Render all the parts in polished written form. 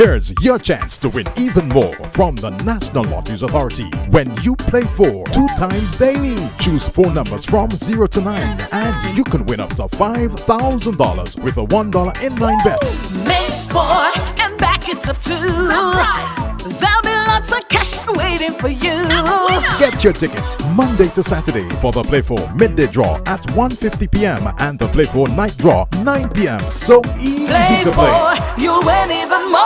Here's your chance to win even more from the National Lotteries Authority when you play for 2 times daily. Choose 4 numbers from 0 to 9 and you can win up to $5,000 with a $1 inline bet. Make sport and back it up too. That's right. There'll be lots of cash waiting for you. Get your tickets Monday to Saturday for the Play 4 midday draw at 1:50 p.m. and the Play 4 night draw 9 p.m. So easy to play. You'll win even more.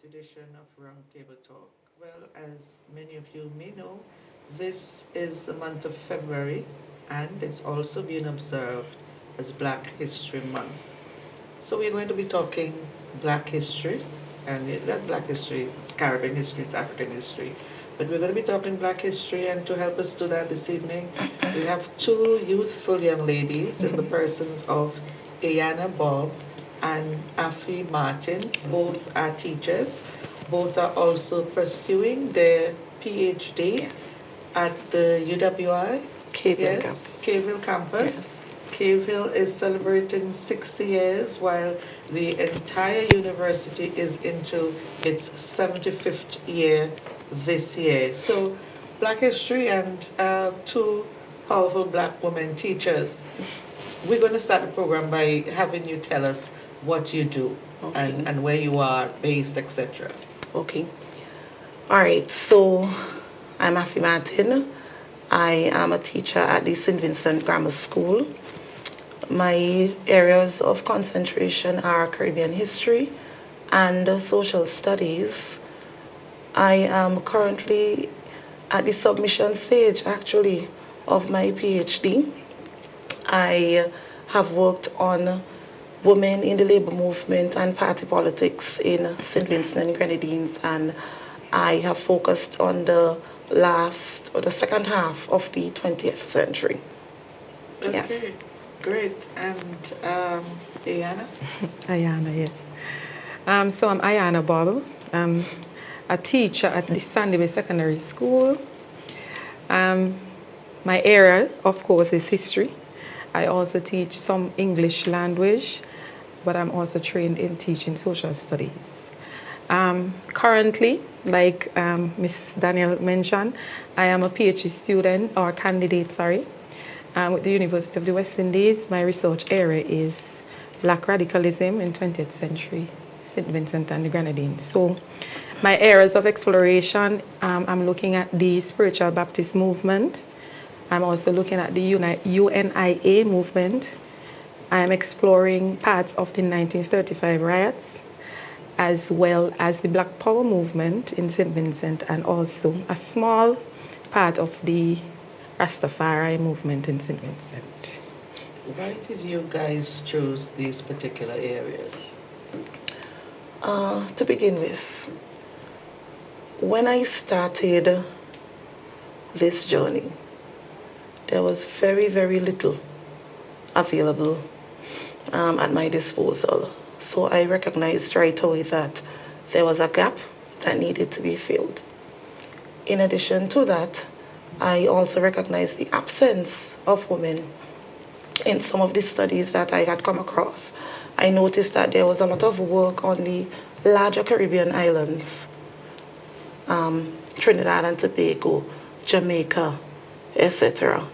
Edition of Roundtable Talk. Well, as many of you may know, this is the month of February and it's also being observed as Black History Month. So we're going to be talking Black history, and not Black history, it's Caribbean history, it's African history, but we're going to be talking Black history, and to help us do that this evening, we have 2 youthful young ladies in the persons of Ayana Bob and Afi Martin. Both are teachers. Both are also pursuing their PhD at the UWI. Cave Hill campus. Cave Hill campus. Yes. Cave Hill is celebrating 60 years, while the entire university is into its 75th year this year. So, Black history and 2 powerful Black women teachers. We're going to start the program by having you tell us what you do, and where you are based, etc. Okay. All right. So I'm Afi Martin. I am a teacher at the St. Vincent Grammar School. My areas of concentration are Caribbean history and social studies. I am currently at the submission stage, actually, of my PhD. I have worked on women in the labor movement and party politics in St. Vincent and Grenadines, and I have focused on the second half of the 20th century. Okay, yes. Great. And Ayana? Ayana, yes. So I'm Ayana Bob. I'm a teacher at the Sandy Bay Secondary School. My area, of course, is history. I also teach some English language, but I'm also trained in teaching social studies. Currently, like Ms. Daniel mentioned, I am a PhD student, or candidate, sorry, with the University of the West Indies. My research area is Black radicalism in 20th century, St. Vincent and the Grenadines. So my areas of exploration, I'm looking at the spiritual Baptist movement. I'm also looking at the UNIA movement. I'm exploring parts of the 1935 riots, as well as the Black Power movement in St. Vincent, and also a small part of the Rastafari movement in St. Vincent. Why did you guys choose these particular areas? To begin with, when I started this journey, there was very, very little available at my disposal. So I recognized right away that there was a gap that needed to be filled. In addition to that, I also recognized the absence of women in some of the studies that I had come across. I noticed that there was a lot of work on the larger Caribbean islands, Trinidad and Tobago, Jamaica, etc.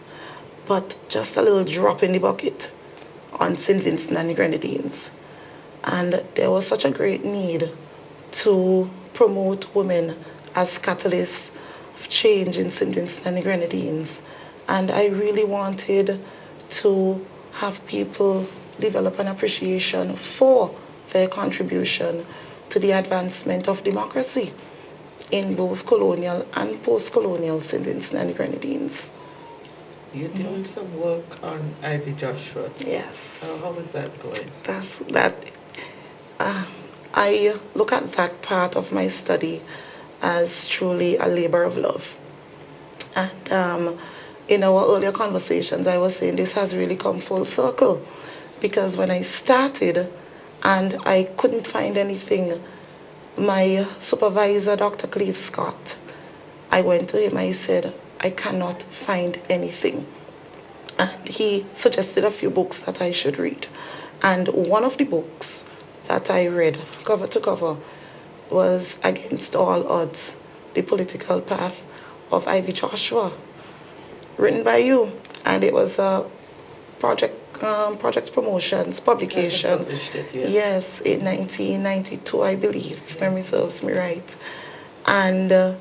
But just a little drop in the bucket on St. Vincent and the Grenadines. And there was such a great need to promote women as catalysts of change in St. Vincent and the Grenadines. And I really wanted to have people develop an appreciation for their contribution to the advancement of democracy in both colonial and post-colonial St. Vincent and the Grenadines. You're doing some work on Ivy Joshua. Yes. How is that going? I look at that part of my study as truly a labor of love. And in our earlier conversations, I was saying this has really come full circle, because when I started and I couldn't find anything, my supervisor, Dr. Cleve Scott, I went to him, I said, I cannot find anything. And he suggested a few books that I should read. And one of the books that I read, cover to cover, was Against All Odds, The Political Path of Ivy Joshua, written by you. And it was a Projects Promotions publication. Published it, yes. Yes, in 1992, I believe, if memory serves me right. And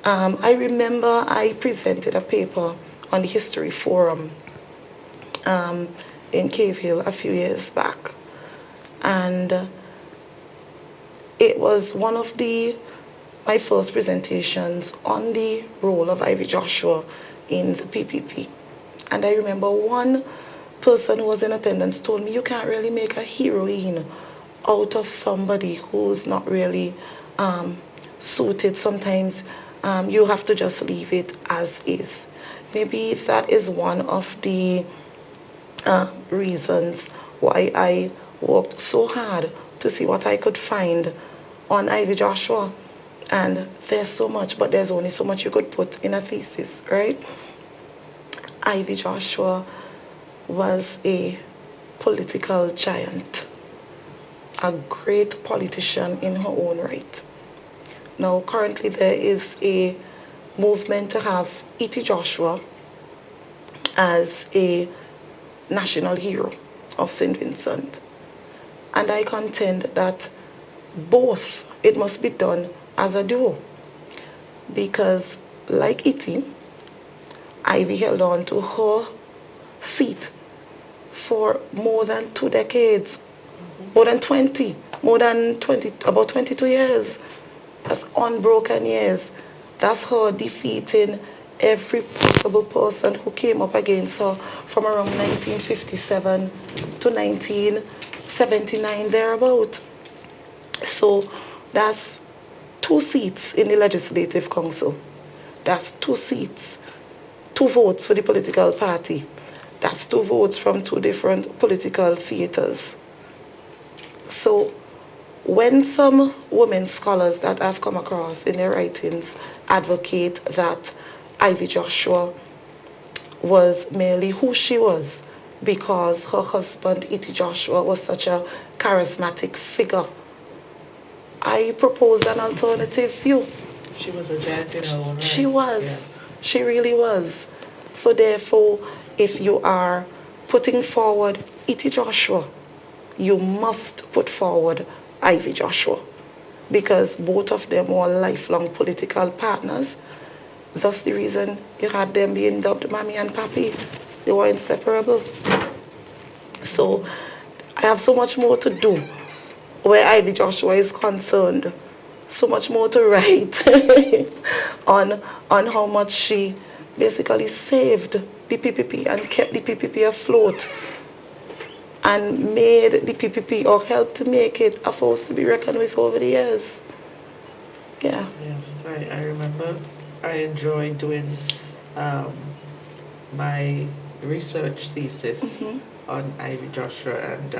I remember I presented a paper on the History Forum in Cave Hill a few years back. And it was one of my first presentations on the role of Ivy Joshua in the PPP. And I remember one person who was in attendance told me, you can't really make a heroine out of somebody who's not really suited. Sometimes you have to just leave it as is. Maybe that is one of the reasons why I worked so hard to see what I could find on Ivy Joshua. And there's so much, but there's only so much you could put in a thesis, right? Ivy Joshua was a political giant, a great politician in her own right. Now, currently there is a movement to have E.T. Joshua as a national hero of St. Vincent. And I contend that both, it must be done as a duo. Because like E.T., Ivy held on to her seat for more than 2 decades, about 22 years. That's unbroken years. That's her defeating every possible person who came up against her from around 1957 to 1979, thereabout. So that's 2 seats in the Legislative Council. That's 2 seats, 2 votes for the political party. That's 2 votes from 2 different political theaters. So when some women scholars that I've come across in their writings advocate that Ivy Joshua was merely who she was because her husband, E.T. Joshua, was such a charismatic figure, I propose an alternative view. She was a giant in her own right. She was. Yes. She really was. So therefore, if you are putting forward E.T. Joshua, you must put forward Ivy Joshua, because both of them were lifelong political partners. That's the reason you had them being dubbed Mommy and Papi. They were inseparable. So I have so much more to do where Ivy Joshua is concerned. So much more to write on how much she basically saved the PPP and kept the PPP afloat and made the PPP, or helped to make it, a force to be reckoned with over the years. Yeah. Yes, I remember I enjoyed doing my research thesis on Ivy Joshua, and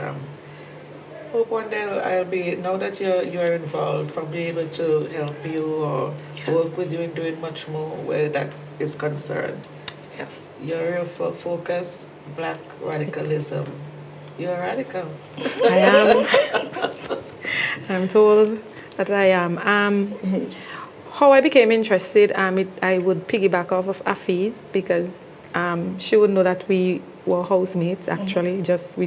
hope one day I'll be, now that you're involved, probably able to help you or work with you in doing much more where that is concerned. Yes. Your focus, Black radicalism. You're a radical. I am. I'm told that I am. How I became interested, I would piggyback off of Afi's, because she would know that we were housemates. Actually, it just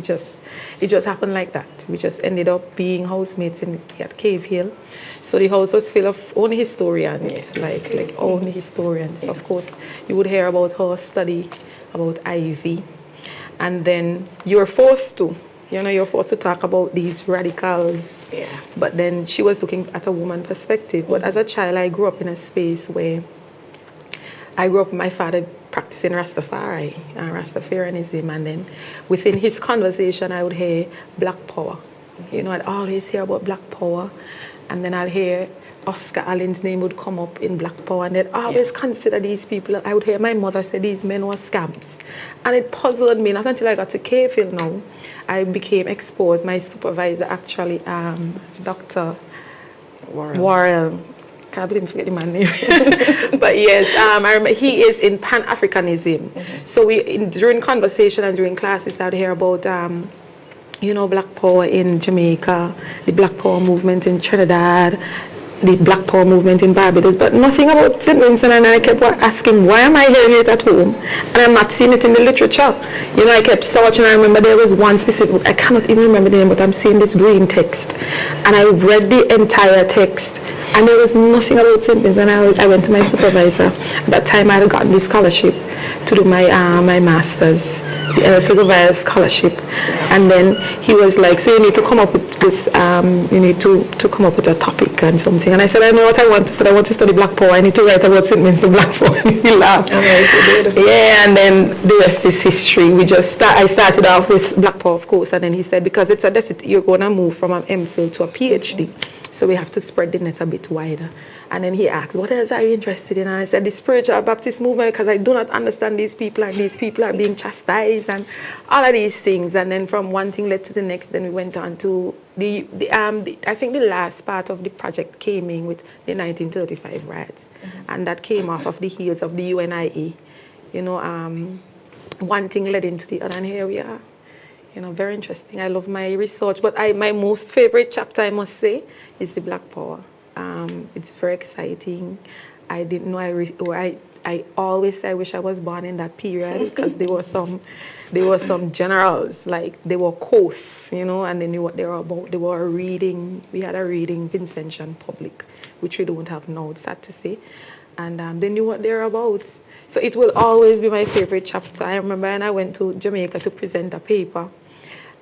happened like that. We just ended up being housemates at Cave Hill. So the house was full of only historians, yes. like only historians. Yes. Of course, you would hear about her study about Ivy, and then you're forced to talk about these radicals. Yeah. But then she was looking at a woman perspective. But as a child, I grew up in a space where I grew up with my father practicing Rastafarianism, and then within his conversation I would hear Black Power. You know, I'd always hear about Black Power, and then I'd hear Oscar Allen's name would come up in Black Power, and they'd always consider these people. I would hear my mother say these men were scams, and it puzzled me. Not until I got to K-Field now, I became exposed. My supervisor actually, Dr. Warrell. Can't believe I forget the man's name. But yes, I remember he is in Pan-Africanism. So during conversation and during classes, I'd hear about you know, Black Power in Jamaica, the Black Power movement in Trinidad, the Black Power movement in Barbados, but nothing about St. Vincent. And I kept asking, why am I hearing it at home and I'm not seeing it in the literature? You know, I kept searching. I remember there was one specific book, I cannot even remember the name, but I'm seeing this green text, and I read the entire text, and there was nothing about St. Vincent. And I went to my supervisor. At that time, I had gotten the scholarship to do my master's, the Nla Svg scholarship, and then he was like, so you need to come up with you need to come up with a topic and something. And I said, I know what I want to study. I want to study Black Power. I need to write about St. Vincent Black Power. And he laughed. Yeah, and then the rest is history. I started off with Black Power, of course, and then he said, because it's you're going to move from an MPhil to a PhD, so we have to spread the net a bit wider. And then he asked, what else are you interested in? And I said, the spiritual Baptist movement, because I do not understand these people, and these people are being chastised, and all of these things. And then from one thing led to the next, then we went on to I think the last part of the project came in with the 1935 riots. And that came off of the heels of the UNIA. You know, one thing led into the other, and here we are. You know, very interesting. I love my research, but my most favorite chapter, I must say, is the Black Power. It's very exciting. I didn't know I always say I wish I was born in that period, because there were some generals, like they were coarse, you know, and they knew what they were about. We had a reading Vincentian public, which we don't have now, it's sad to say. And they knew what they were about. So it will always be my favorite chapter. I remember when I went to Jamaica to present a paper,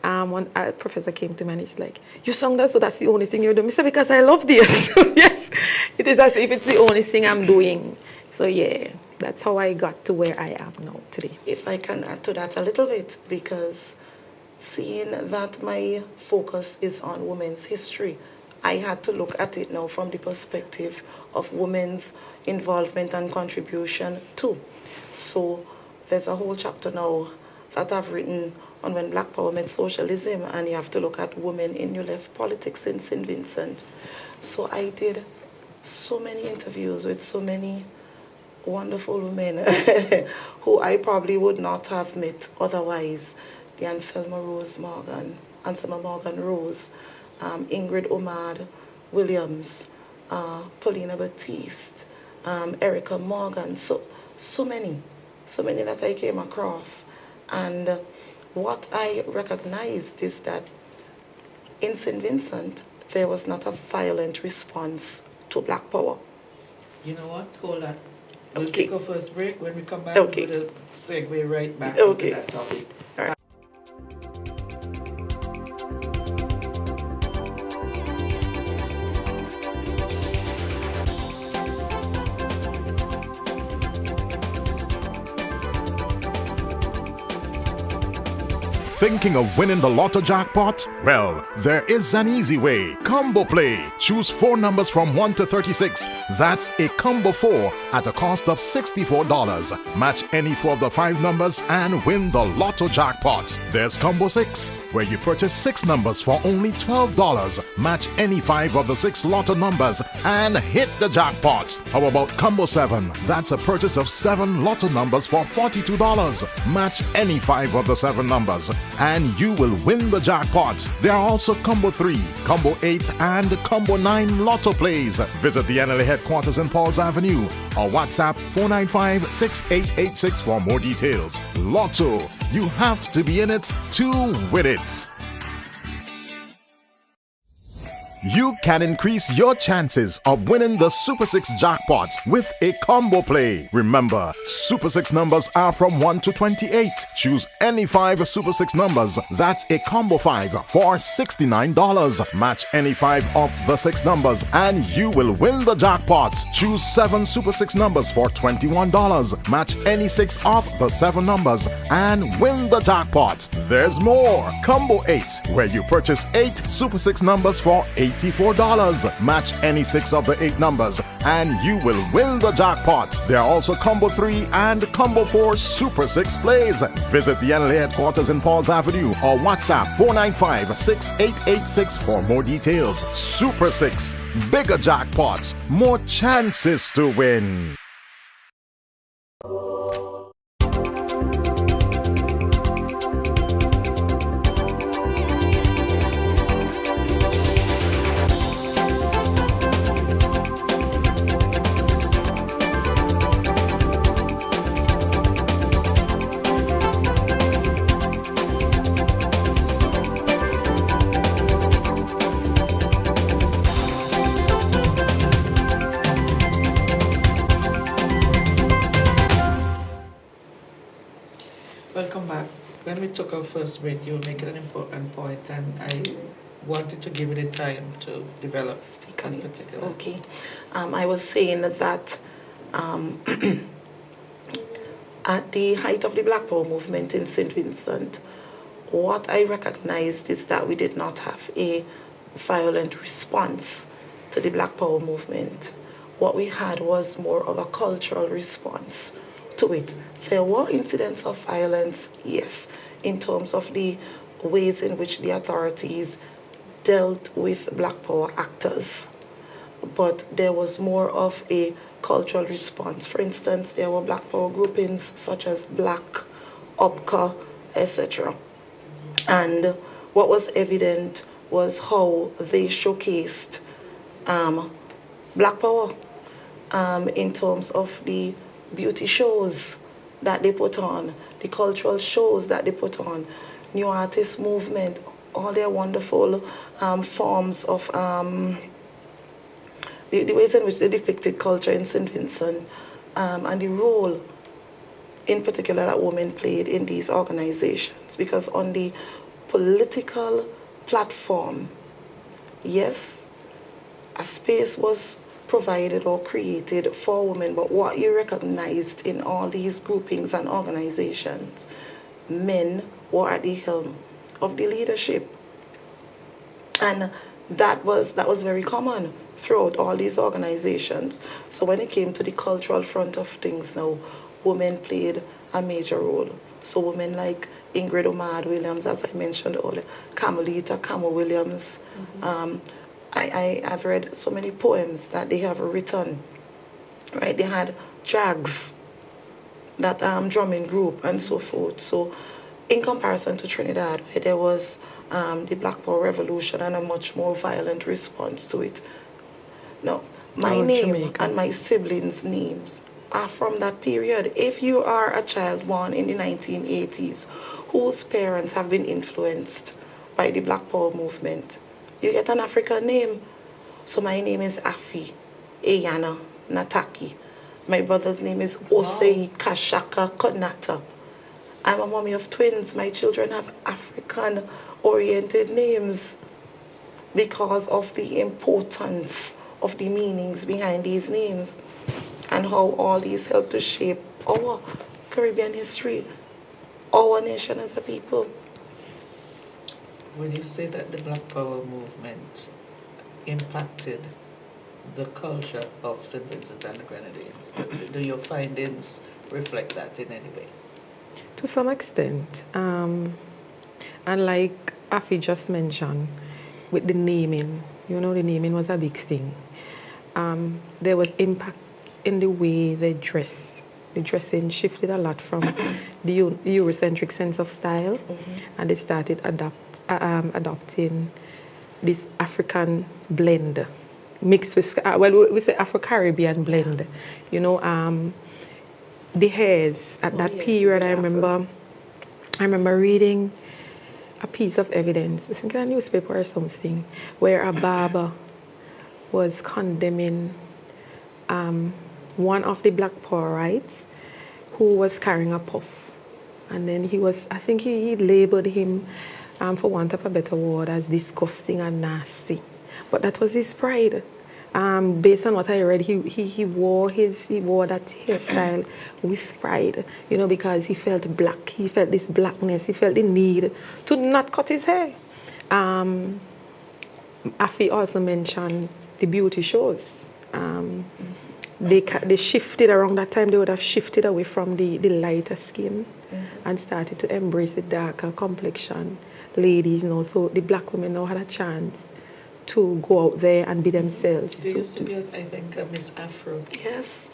one professor came to me and he's like, you sung that, so that's the only thing you're doing. I said, because I love this. Yes, it is as if it's the only thing I'm doing. So yeah, that's how I got to where I am now today. If I can add to that a little bit, because seeing that my focus is on women's history, I had to look at it now from the perspective of women's involvement and contribution too. So there's a whole chapter now that I've written on when Black Power met socialism, and you have to look at women in New Left politics in St. Vincent. So I did so many interviews with so many wonderful women who I probably would not have met otherwise. The Anselma Morgan Rose, Ingrid Omad Williams, Paulina Batiste, Erica Morgan, so many that I came across. And what I recognized is that in St. Vincent, there was not a violent response to Black Power. You know what? Hold on. We'll Okay. take our first break. When we come back, Okay. we'll segue right back Okay. into that topic. All right. Thinking of winning the lotto jackpot? Well, there is an easy way. Combo Play. Choose 4 numbers from 1 to 36. That's a combo 4 at a cost of $64. Match any 4 of the 5 numbers and win the lotto jackpot. There's Combo 6, where you purchase 6 numbers for only $12. Match any 5 of the 6 lotto numbers and hit the jackpot. How about Combo 7? That's a purchase of 7 lotto numbers for $42. Match any 5 of the 7 numbers and you will win the jackpot. There are also Combo 3, Combo 8, and Combo 9 lotto plays. Visit the NLA headquarters in Pauls Avenue or WhatsApp 495-6886 for more details. Lotto, you have to be in it to win it. You can increase your chances of winning the Super 6 jackpot with a combo play. Remember, Super 6 numbers are from 1 to 28. Choose any 5 Super 6 numbers. That's a combo 5 for $69. Match any 5 of the 6 numbers and you will win the jackpot. Choose 7 Super 6 numbers for $21. Match any 6 of the 7 numbers and win the jackpot. There's more. Combo 8, where you purchase 8 Super 6 numbers for $84. Match any 6 of the 8 numbers and you will win the jackpot. There are also Combo 3 and Combo 4 Super 6 plays. Visit the Nla headquarters in Pauls Avenue or WhatsApp 495-6886 for more details. Super 6, bigger jackpots, more chances to win. Welcome back. When we took our first break, you were making an important point, and I wanted to give it a time to develop. Speak on in it. particular. Okay. I was saying that at the height of the Black Power movement in St. Vincent, what I recognized is that we did not have a violent response to the Black Power movement. What we had was more of a cultural response to it. There were incidents of violence, yes, in terms of the ways in which the authorities dealt with Black Power actors. But there was more of a cultural response. For instance, there were Black Power groupings such as Black, OPCA, etc. And what was evident was how they showcased Black Power in terms of the beauty shows that they put on, the cultural shows that they put on, new artist movement, all their wonderful forms of the ways in which they depicted culture in St. Vincent, and the role in particular that women played in these organizations. Because on the political platform, yes, a space was provided or created for women, but what you recognized in all these groupings and organizations, men were at the helm of the leadership. And that was very common throughout all these organizations. So when it came to the cultural front of things now, women played a major role. So women like Ingrid Omad Williams, as I mentioned earlier, Carmelita Camo Williams, I've read so many poems that they have written, right? They had Drags, that drumming group, and so forth. So in comparison to Trinidad, where there was the Black Power Revolution and a much more violent response to it. Now, my name Jamaica. and my siblings' names are from that period. If you are a child born in the 1980s whose parents have been influenced by the Black Power movement, you get an African name. So my name is Afi Eyana Nataki. My brother's name is Osei Kashaka Konata. I'm a mommy of twins. My children have African-oriented names because of the importance of the meanings behind these names and how all these help to shape our Caribbean history, our nation as a people. When you say that the Black Power movement impacted the culture of St. Vincent and the Grenadines, do your findings reflect that in any way? To some extent. And like Afi just mentioned, with the naming, you know, the naming was a big thing. There was impact in the way they dress. The dressing shifted a lot from the Eurocentric sense of style, and they started adopting this African blend, mixed with, we say Afro-Caribbean blend. You know, the hairs at that period, I remember reading a piece of evidence, I think a newspaper or something, where a barber was condemning one of the Black Powerites who was carrying a puff. And then I think he labeled him, for want of a better word, as disgusting and nasty. But that was his pride. Based on what I read, he wore that hairstyle with pride, you know, because he felt black. He felt this blackness. He felt the need to not cut his hair. Afi also mentioned the beauty shows. They shifted around that time. They would have shifted away from the lighter skin and started to embrace the darker complexion ladies, you know. So the Black women now had a chance to go out there and be themselves. There used to be, I think, a Miss Afro. Yes.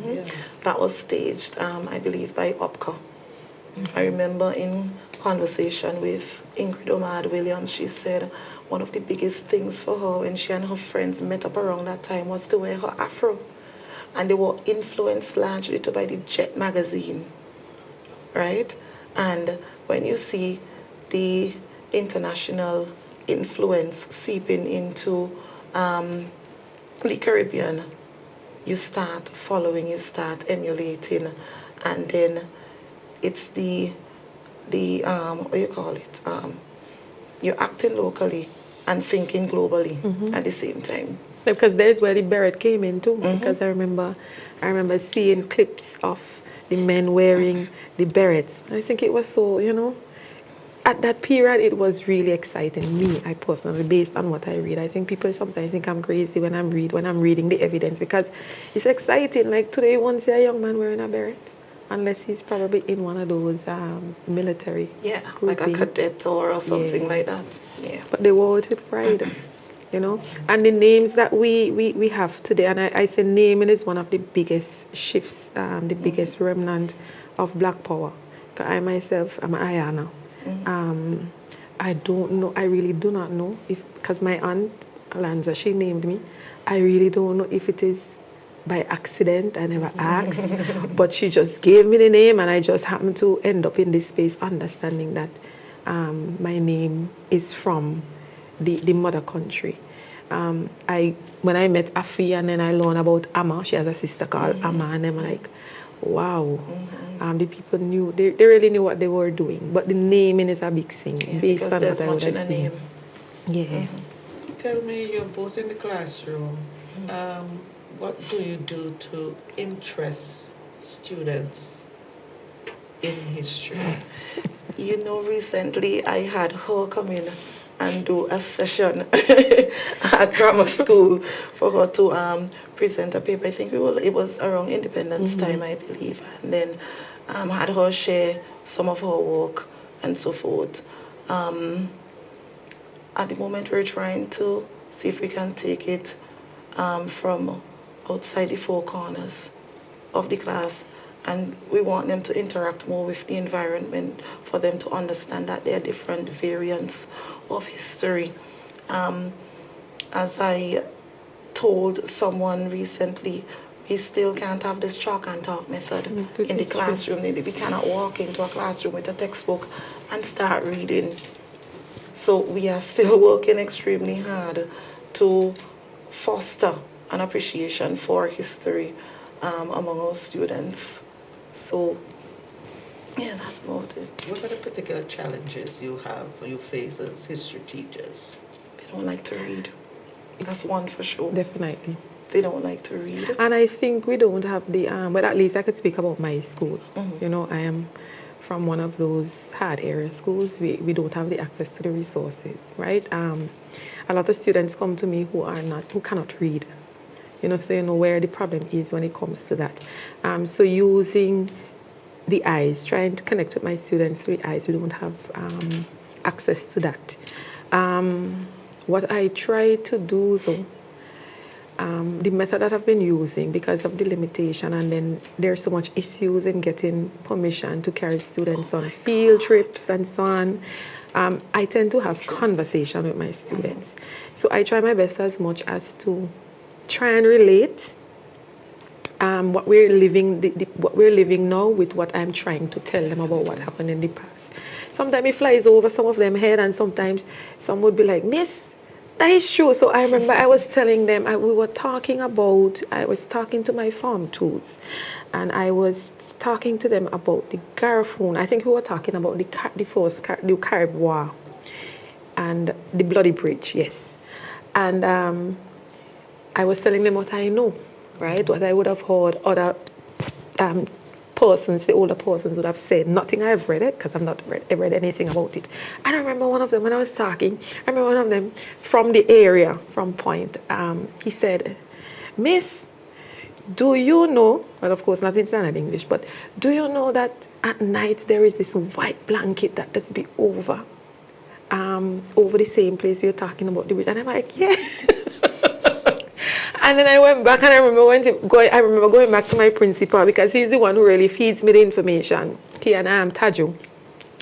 Yes. That was staged, I believe, by OPCA. I remember in conversation with Ingrid Omad Williams, she said one of the biggest things for her when she and her friends met up around that time was to wear her afro. And they were influenced largely by the Jet magazine, right? And when you see the international influence seeping into the Caribbean, you start following, you start emulating, and then it's the what do you call it? You're acting locally and thinking globally at the same time. Because there's where the beret came in too. Because I remember seeing clips of the men wearing the berets. I think it was so, you know, at that period it was really exciting. Me, I personally, based on what I read, I think people sometimes think I'm crazy when I'm reading the evidence, because it's exciting. Like today, you won't see a young man wearing a beret unless he's probably in one of those military. Yeah, like a cadet or something like that. Yeah. But they wore it with pride. You know, and the names that we have today, and I say naming is one of the biggest shifts, the biggest remnant of Black power. I myself am Ayana. I don't know, I really do not know if, because my aunt Alonza, she named me, I really don't know if it is by accident. I never asked, but she just gave me the name, and I just happened to end up in this space understanding that my name is from the mother country. When I met Afi and then I learned about Amma, she has a sister called Amma, and I'm like, wow. The people knew, they really knew what they were doing, but the naming is a big thing, based on what I would have seen. Yeah. Tell me, you're both in the classroom. What do you do to interest students in history? You know, recently I had her come in and do a session at grammar school for her to present a paper. I think it was around Independence time, I believe, and then had her share some of her work and so forth. At the moment, we're trying to see if we can take it from outside the four corners of the class, and we want them to interact more with the environment for them to understand that there are different variants of history. As I told someone recently, we still can't have this chalk and talk method in the classroom. We cannot walk into a classroom with a textbook and start reading. So we are still working extremely hard to foster an appreciation for history among our students. So, yeah, that's about it. What are the particular challenges you have or you face as history teachers? They don't like to read. That's one for sure. Definitely. They don't like to read. And I think we don't have the, but at least I could speak about my school. You know, I am from one of those hard area schools. We don't have the access to the resources, right? A lot of students come to me who cannot read. You know, so you know where the problem is when it comes to that. So using the eyes, trying to connect with my students through the eyes, we don't have access to that. What I try to do though, the method that I've been using because of the limitation, and then there's so much issues in getting permission to carry students on field trips and so on. I tend to have conversation with my students. So I try my best as much as to try and relate what we're living, what we're living now with what I'm trying to tell them about what happened in the past. Sometimes it flies over some of them head, and sometimes some would be like, Miss, that is true. So I remember I was telling them, I was talking to my farm tools, and I was talking to them about the Garifuna. I think we were talking about the Carib War and the Bloody Bridge, yes. And I was telling them what I know, right? What I would have heard other persons, the older persons would have said. Nothing I've read it, because I've not read anything about it. And I remember one of them, when I was talking, I remember one of them from the area, from Point, he said, Miss, do you know, well, of course, not in standard English, but do you know that at night there is this white blanket that does be over the same place we were talking about the bridge? And I'm like, yeah. And then I went back, and I remember going back to my principal, because he's the one who really feeds me the information. He and Taju.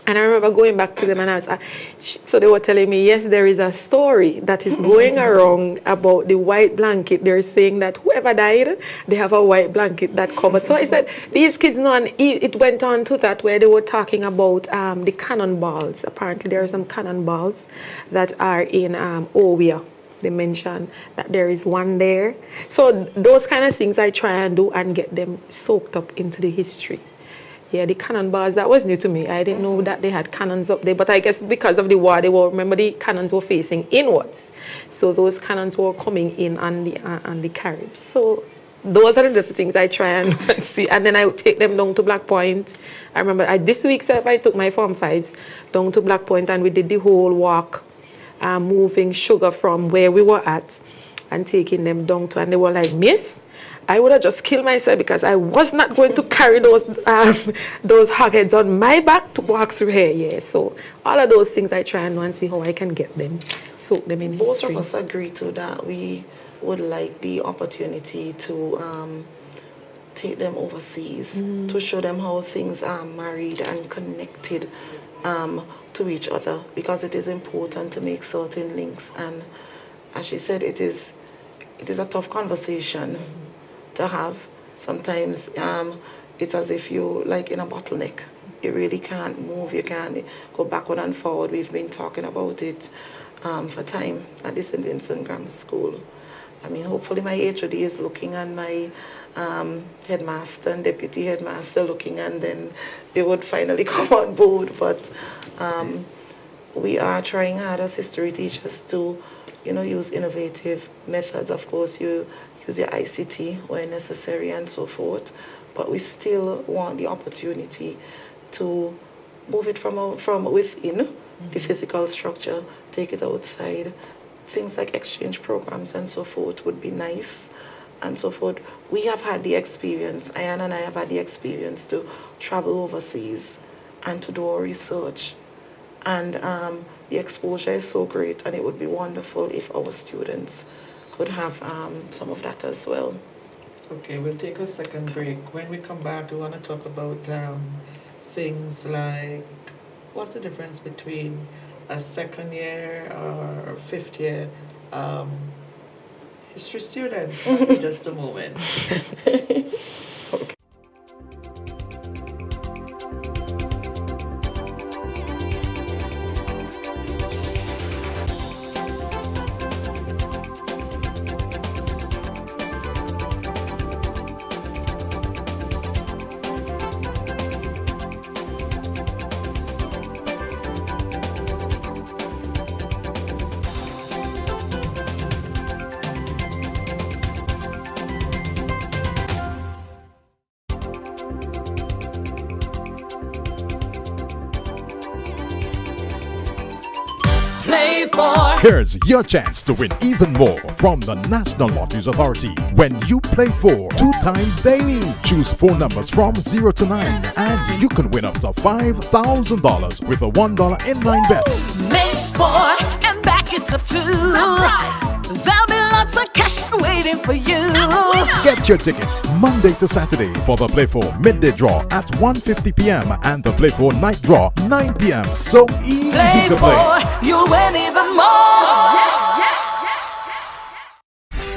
And I remember going back to them, and so they were telling me, yes, there is a story that is going around about the white blanket. They're saying that whoever died, they have a white blanket that covered. So I said, these kids know, and it went on to that where they were talking about the cannonballs. Apparently there are some cannonballs that are in Owia. They mentioned that there is one there. So those kind of things I try and do and get them soaked up into the history. Yeah, the cannonballs, that was new to me. I didn't know that they had cannons up there, but I guess because of the war, remember the cannons were facing inwards. So those cannons were coming in on the Caribs. So those are the things I try and see. And then I would take them down to Black Point. I remember this week, I took my Form 5s down to Black Point, and we did the whole walk, moving sugar from where we were at and taking them down to, and they were like, Miss, I would have just killed myself, because I was not going to carry those hogheads on my back to walk through here. Yeah, so all of those things I try and know and see how I can get them, soak them in history. Both of us agree to that. We would like the opportunity to take them overseas, to show them how things are married and connected to each other, because it is important to make certain links. And as she said, it is a tough conversation to have. Sometimes it's as if you're like in a bottleneck. You really can't move, you can't go backward and forward. We've been talking about it for time at the St. Vincent Grammar School. I mean, hopefully my HOD is looking, and my headmaster and deputy headmaster looking, and then they would finally come on board. But we are trying hard as history teachers to, use innovative methods. Of course, you use your ICT where necessary and so forth, but we still want the opportunity to move it from within the physical structure, take it outside. Things like exchange programs and so forth would be nice, and so forth. We have had the experience, Ayan and I have had the experience to travel overseas and to do our research. And the exposure is so great, and it would be wonderful if our students could have some of that as well. Okay, we'll take a second break. When we come back, we want to talk about things like, what's the difference between a second year or fifth year history student? In just a moment. Okay. Here's your chance to win even more from the National Lotteries Authority when you play for 2 times daily. Choose 4 numbers from 0 to 9 and you can win up to $5,000 with a $1 inline bet. Makes 4 and back it up too. That's right. There'll be lots of cash waiting for you. Get your tickets Monday to Saturday for the Play 4 midday draw at 1:50 p.m. and the Play 4 night draw 9 p.m. So easy to play. You'll win even more.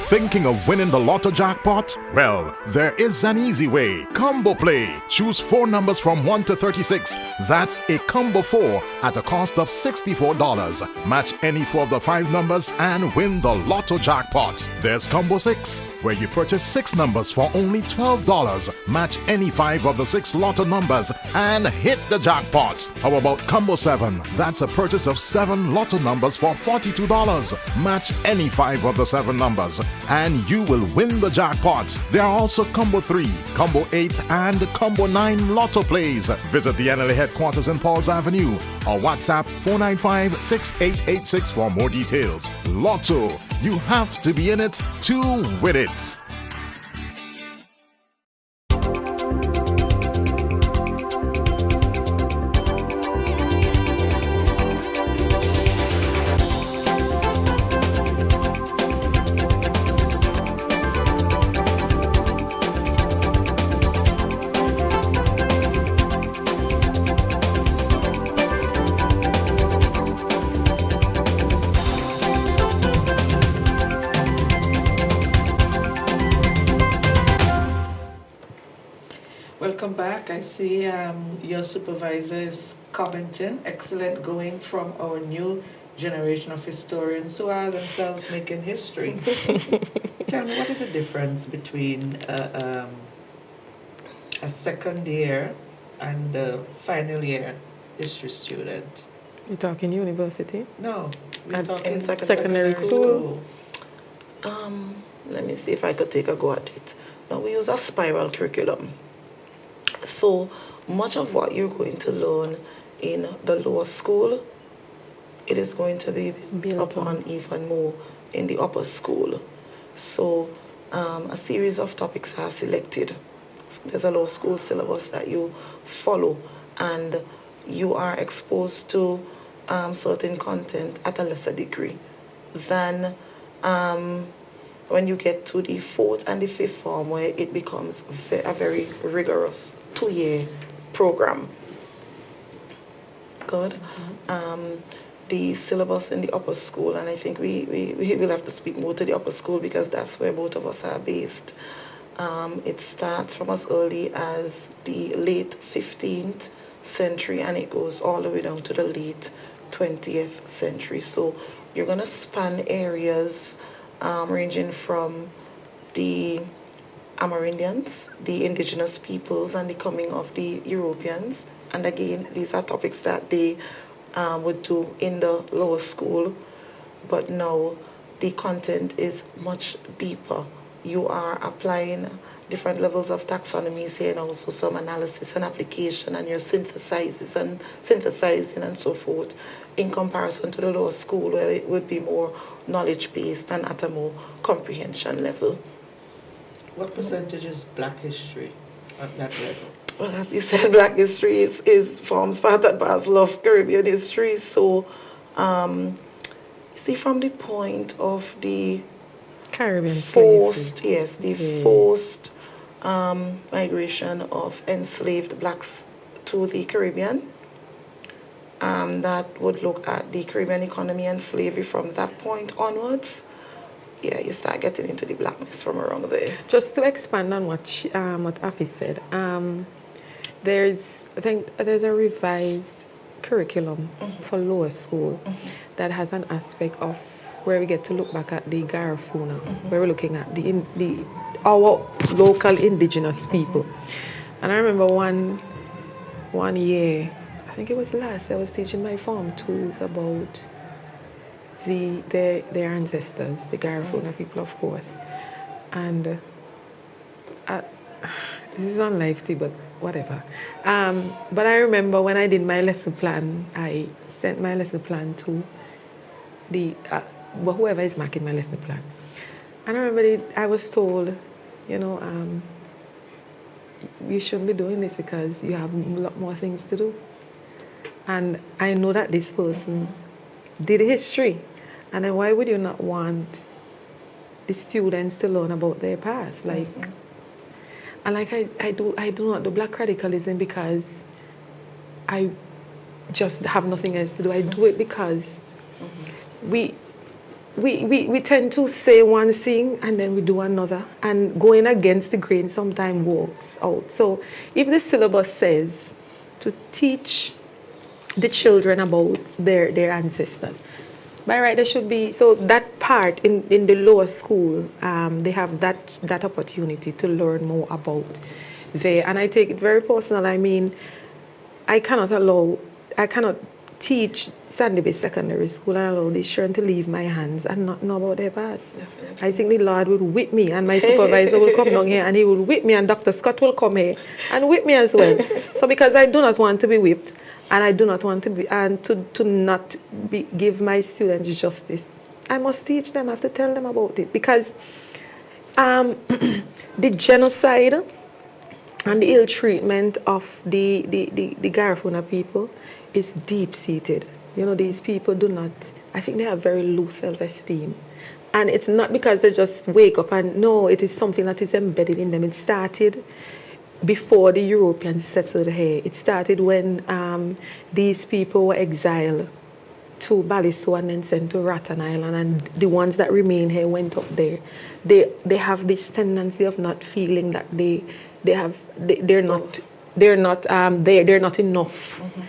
Thinking of winning the lotto jackpot? Well, there is an easy way. Combo Play. Choose 4 numbers from 1 to 36. That's a combo 4 at a cost of $64. Match any 4 of the 5 numbers and win the lotto jackpot. There's Combo 6, where you purchase 6 numbers for only $12. Match any 5 of the 6 lotto numbers and hit the jackpot. How about Combo 7? That's a purchase of 7 lotto numbers for $42. Match any 5 of the 7 numbers and you will win the jackpot. There are also Combo 3, Combo 8 and Combo 9 lotto plays. Visit the NLA headquarters in Pauls Avenue or WhatsApp 495-6886 for more details. Lotto, you have to be in it to win it. Welcome back. I see your supervisor is commenting. Excellent going from our new generation of historians who are themselves making history. Tell me, what is the difference between a second year and a final year history student? You're talking university? No, we're At- talking in secondary school. Let me see if I could take a go at it. Now, we use a spiral curriculum. So much of what you're going to learn in the lower school, it is going to be built upon even more in the upper school. So a series of topics are selected. There's a lower school syllabus that you follow, and you are exposed to certain content at a lesser degree than when you get to the 4th and the 5th form, where it becomes a very rigorous 2-year program. Good. The syllabus in the upper school, and I think we will have to speak more to the upper school because that's where both of us are based. It starts from as early as the late 15th century and it goes all the way down to the late 20th century. So you're going to span areas ranging from the Amerindians, the indigenous peoples, and the coming of the Europeans. And again, these are topics that they would do in the lower school, but now the content is much deeper. You are applying different levels of taxonomies here and also some analysis and application, and you're synthesizing and so forth, in comparison to the lower school where it would be more knowledge-based and at a more comprehension level. What percentage is Black history at that level? Well, as you said, Black history forms part and parcel of Caribbean history. So, you see, from the point of the Caribbean forced, slavery. yes, the forced migration of enslaved blacks to the Caribbean, that would look at the Caribbean economy and slavery from that point onwards. Yeah, you start getting into the blackness from around there. Just to expand on what Afi said, I think there's a revised curriculum for lower school that has an aspect of where we get to look back at the Garifuna, where we're looking at our local indigenous people. And I remember one year, I think it was last, I was teaching my Form 2s about their ancestors, the Garifuna people, of course. And this is unlively, but whatever. But I remember when I did my lesson plan, I sent my lesson plan to whoever is marking my lesson plan. And I remember I was told, you shouldn't be doing this because you have a lot more things to do. And I know that this person did history. And then why would you not want the students to learn about their past? Like, and like I do not do Black radicalism because I just have nothing else to do. I do it because we tend to say one thing and then we do another, and going against the grain sometimes works out. So if the syllabus says to teach the children about their ancestors, by right, there should be, so that part in the lower school, they have that opportunity to learn more about there. And I take it very personal. I mean, I cannot teach Sandy Bay Secondary School and allow these children to leave my hands and not know about their past. Definitely. I think the Lord will whip me, and my supervisor will come down here and he will whip me, and Dr. Scott will come here and whip me as well. So because I do not want to be whipped, and I do not want to be, and to not give my students justice, I must teach them. I have to tell them about it, because the genocide and the ill treatment of the Garifuna people is deep-seated. You know, these people do not, I think they have very low self-esteem. And it's not because they just wake up and, no, it is something that is embedded in them. It started before the Europeans settled here. It started when these people were exiled to Baliso and then sent to Rattan Island, and the ones that remain here went up there. They have this tendency of not feeling that they're not enough. Mm-hmm.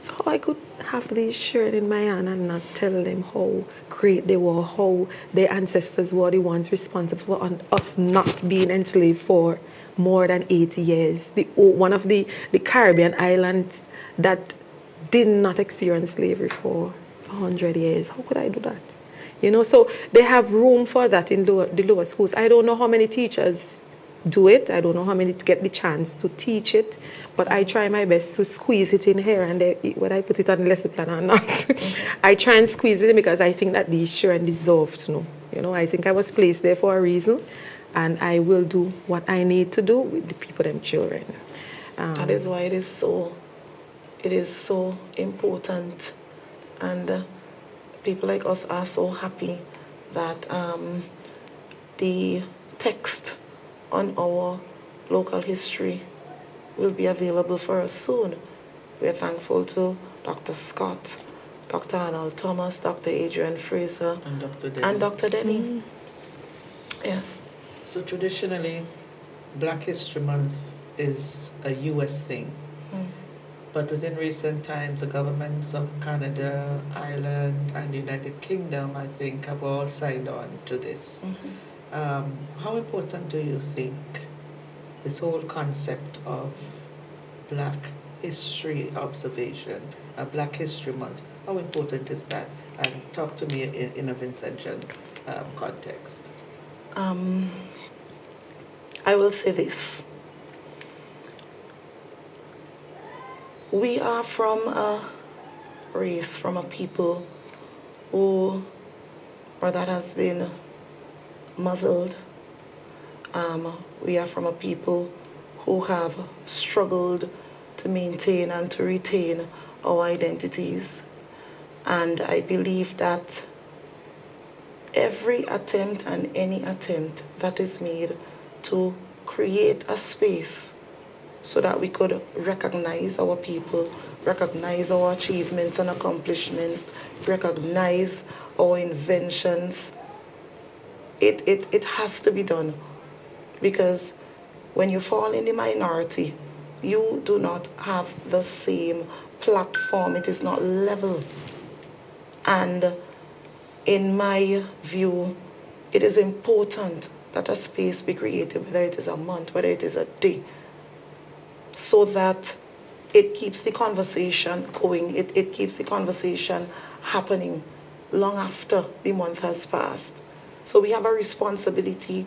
So I could have these shirt in my hand and not tell them how great they were, how their ancestors were the ones responsible for us not being enslaved for more than 80 years. One of the Caribbean islands that did not experience slavery for 100 years. How could I do that? You know, so they have room for that in the lower schools. I don't know how many teachers do it. I don't know how many get the chance to teach it, but I try my best to squeeze it in here, and whether I put it on the lesson plan or not, I try and squeeze it in, because I think that these children deserve to know. You know, I think I was placed there for a reason, and I will do what I need to do with the people, them children. That is why it is so important, and people like us are so happy that the text on our local history will be available for us soon. We're thankful to Dr. Scott, Dr. Arnold Thomas, Dr. Adrian Fraser, and Dr. Denny. Mm. Yes. So traditionally, Black History Month is a U.S. thing. Mm. But within recent times, the governments of Canada, Ireland, and the United Kingdom, I think, have all signed on to this. Mm-hmm. How important do you think this whole concept of Black History observation, a Black History Month, how important is that? And talk to me in a Vincentian context. I will say this. We are from a race, from a people that has been muzzled. We are from a people who have struggled to maintain and to retain our identities. And I believe that every attempt and any attempt that is made to create a space so that we could recognize our people, recognize our achievements and accomplishments, recognize our inventions, it has to be done. Because when you fall in the minority, you do not have the same platform. It is not level. And in my view, it is important that a space be created, whether it is a month, whether it is a day, so that it keeps the conversation going, it keeps the conversation happening long after the month has passed. So we have a responsibility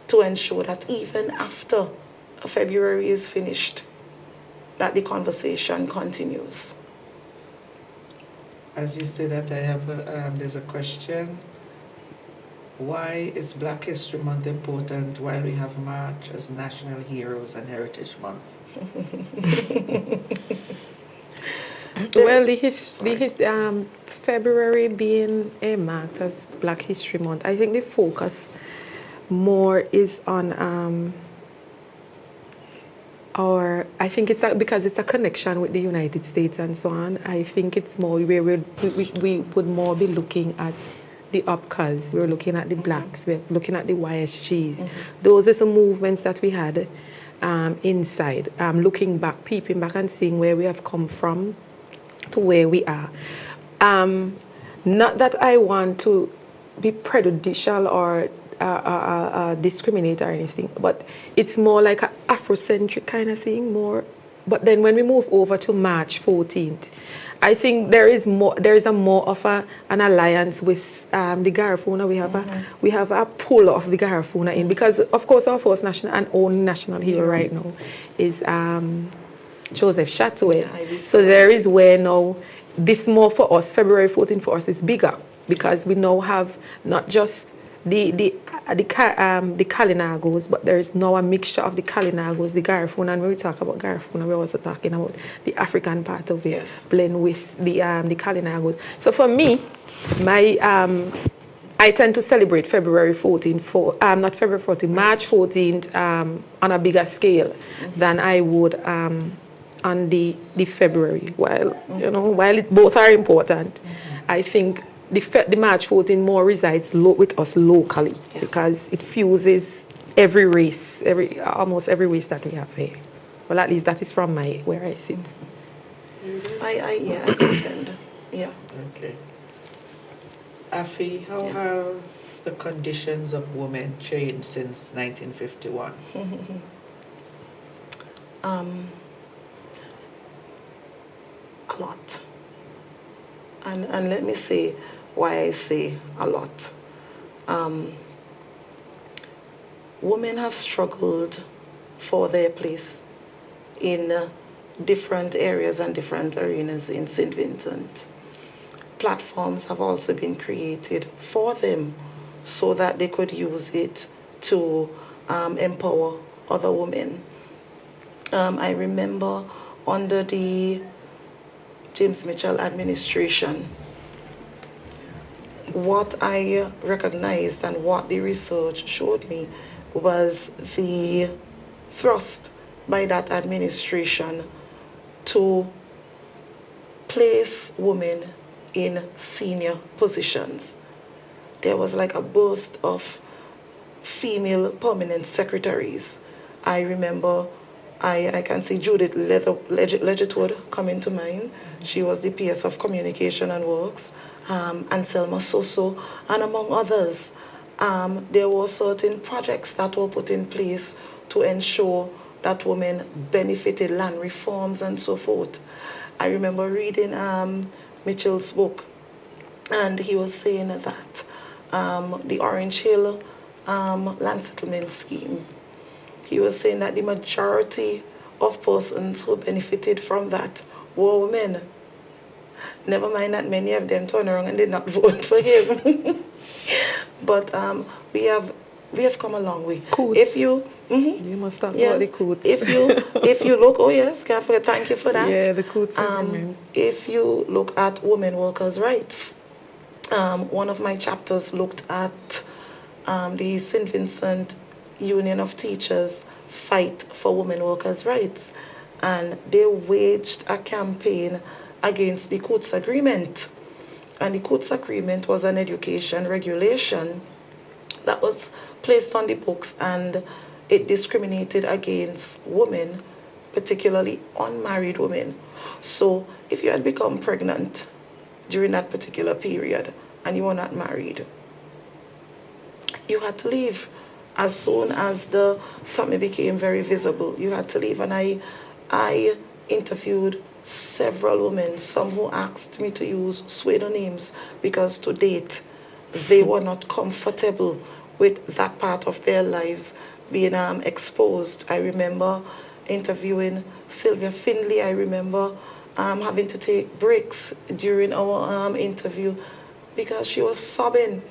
to ensure that even after February is finished, that the conversation continues. As you say that, I have there's a question. Why is Black History Month important while we have March as National Heroes and Heritage Month? Well, February being marked as Black History Month, I think the focus more is on I think it's because it's a connection with the United States and so on. I think it's more where we would more be looking at the UPCAs, we're looking at the blacks, we're looking at the YSGs. Those are some movements that we had inside, looking back, peeping back and seeing where we have come from to where we are. Not that I want to be prejudicial or discriminate or anything, but it's more like an Afrocentric kind of thing, more. But then when we move over to March 14th, I think there is a more of an alliance with the Garifuna. We have a pull of the Garifuna in, because of course our first national and only national hero right now is Joseph Chatouet. Yeah, so there is where now this more for us, February 14th for us is bigger, because we now have not just the Kalinagos, but there is now a mixture of the Kalinagos, the Garifuna, and when we talk about Garifuna, we're also talking about the African part of it, blend with the Kalinagos. So for me, I tend to celebrate February 14th not February 14th, March 14th on a bigger scale than I would on the February. While both are important, I think the March 14 more resides with us locally, because it fuses every race, almost every race that we have here. Well, at least that is from where I sit. I comprehend. Yeah. Okay. Afi, how have the conditions of women changed since 1951? A lot. And let me say why I say a lot. Women have struggled for their place in different areas and different arenas in St. Vincent. Platforms have also been created for them so that they could use it to empower other women. I remember under the James Mitchell administration, what I recognized and what the research showed me was the thrust by that administration to place women in senior positions. There was like a burst of female permanent secretaries. I remember, I can see Judith Legetwood coming to mind. She was the PS of Communication and Works, and Selma Soso, and among others. There were certain projects that were put in place to ensure that women benefited, land reforms and so forth. I remember reading Mitchell's book, and he was saying that the Orange Hill land settlement scheme, he was saying that the majority of persons who benefited from that were women. Never mind that many of them turned around and did not vote for him. But we have come a long way. Coots. If you you must talk about the Coots. if you look, oh yes, can't forget, thank you for that. Yeah, the Coots agreement. If you look at women workers' rights, one of my chapters looked at the St. Vincent Union of Teachers fight for women workers' rights, and they waged a campaign against the Coots Agreement. And the Coots Agreement was an education regulation that was placed on the books, and it discriminated against women, particularly unmarried women. So if you had become pregnant during that particular period and you were not married, you had to leave. As soon as the tummy became very visible, you had to leave. And I interviewed several women, some who asked me to use pseudonyms because to date they were not comfortable with that part of their lives being exposed. I remember interviewing Sylvia Findlay. I remember having to take breaks during our interview because she was sobbing.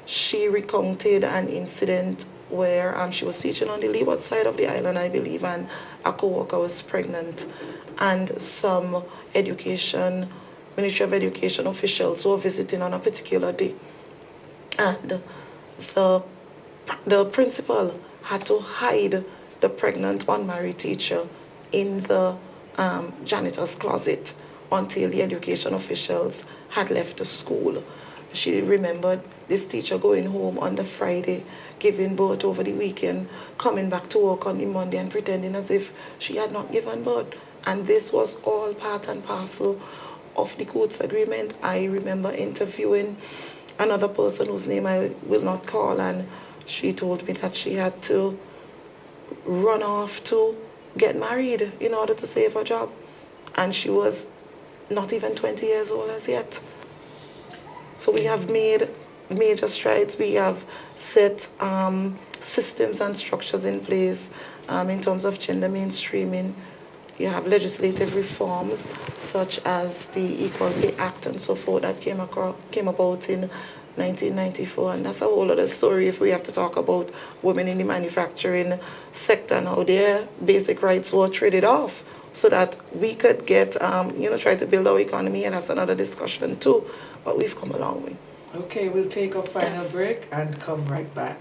She recounted an incident where she was teaching on the leeward side of the island, I believe, and a co-worker was pregnant, and some Ministry of Education officials were visiting on a particular day, and the principal had to hide the pregnant unmarried teacher in the janitor's closet until the education officials had left the school. she remembered this teacher going home on the Friday, giving birth over the weekend, coming back to work on the Monday and pretending as if she had not given birth. And this was all part and parcel of the court's agreement. I remember interviewing another person whose name I will not call, and she told me that she had to run off to get married in order to save her job. And she was not even 20 years old as yet. So we have made major strides. We have set systems and structures in place in terms of gender mainstreaming. You have legislative reforms such as the Equal Pay Act and so forth that came about in 1994, and that's a whole other story if we have to talk about women in the manufacturing sector and how their basic rights were traded off so that we could get, try to build our economy, and that's another discussion too, but we've come a long way. Okay, we'll take a final break and come right back.